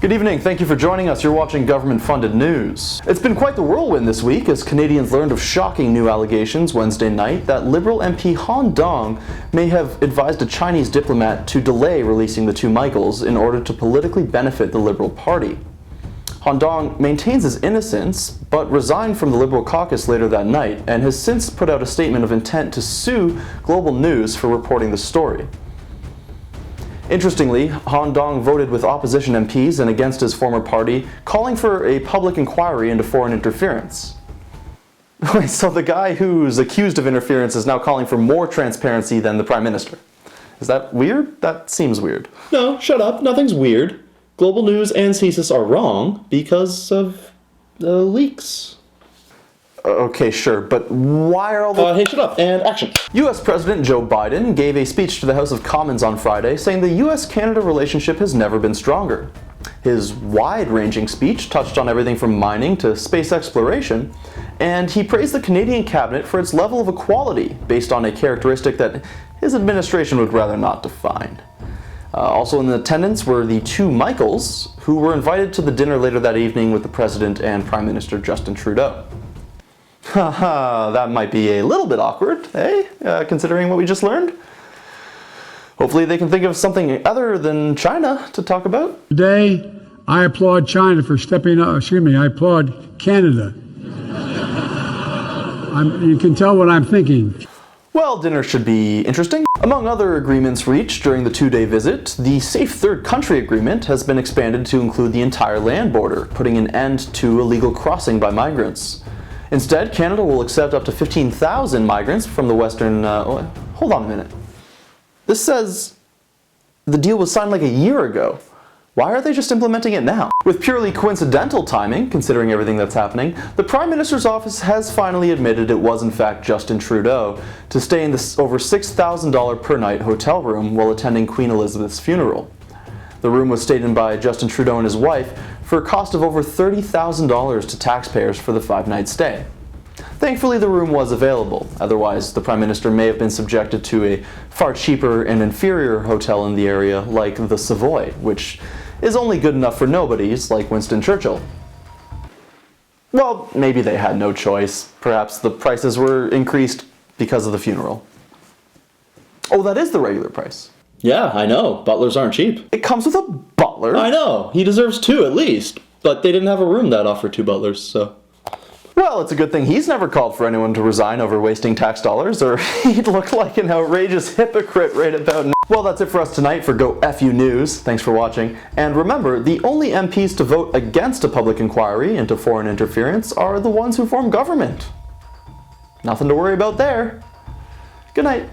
Good evening, thank you for joining us. You're watching government-funded news. It's been quite the whirlwind this week as Canadians learned of shocking new allegations Wednesday night that Liberal MP Han Dong may have advised a Chinese diplomat to delay releasing the two Michaels in order to politically benefit the Liberal Party. Han Dong maintains his innocence, but resigned from the Liberal caucus later that night and has since put out a statement of intent to sue Global News for reporting the story. Interestingly, Han Dong voted with opposition MPs and against his former party, calling for a public inquiry into foreign interference. Wait, so the guy who's accused of interference is now calling for more transparency than the Prime Minister. Is that weird? That seems weird. No, shut up. Nothing's weird. Global News and CSIS are wrong because of leaks. Okay, sure, but why are all the... Hey, shut up, and action. U.S. President Joe Biden gave a speech to the House of Commons on Friday saying the U.S.-Canada relationship has never been stronger. His wide-ranging speech touched on everything from mining to space exploration, and he praised the Canadian cabinet for its level of equality based on a characteristic that his administration would rather not define. Also in attendance were the two Michaels, who were invited to the dinner later that evening with the President and Prime Minister Justin Trudeau. Haha, that might be a little bit awkward, eh? Considering what we just learned. Hopefully they can think of something other than China to talk about. Today, I applaud China for stepping up. I applaud Canada. You can tell what I'm thinking. Well, dinner should be interesting. Among other agreements reached during the two-day visit, the Safe Third Country Agreement has been expanded to include the entire land border, putting an end to illegal crossing by migrants. Instead, Canada will accept up to 15,000 migrants from the western... hold on a minute. This says the deal was signed like a year ago. Why are they just implementing it now? With purely coincidental timing, considering everything that's happening, the Prime Minister's office has finally admitted it was in fact Justin Trudeau to stay in this over $6,000 per night hotel room while attending Queen Elizabeth's funeral. The room was stayed in by Justin Trudeau and his wife for a cost of over $30,000 to taxpayers for the 5-night stay. Thankfully, the room was available. Otherwise, the Prime Minister may have been subjected to a far cheaper and inferior hotel in the area like the Savoy, which is only good enough for nobodies like Winston Churchill. Well, maybe they had no choice. Perhaps the prices were increased because of the funeral. Oh, that is the regular price. Yeah, I know. Butlers aren't cheap. It comes with a butler? I know. He deserves two at least. But they didn't have a room that offered two butlers, so... Well, it's a good thing he's never called for anyone to resign over wasting tax dollars, or he'd look like an outrageous hypocrite right about now. Well, that's it for us tonight for Go FU News. Thanks for watching. And remember, the only MPs to vote against a public inquiry into foreign interference are the ones who form government. Nothing to worry about there. Good night.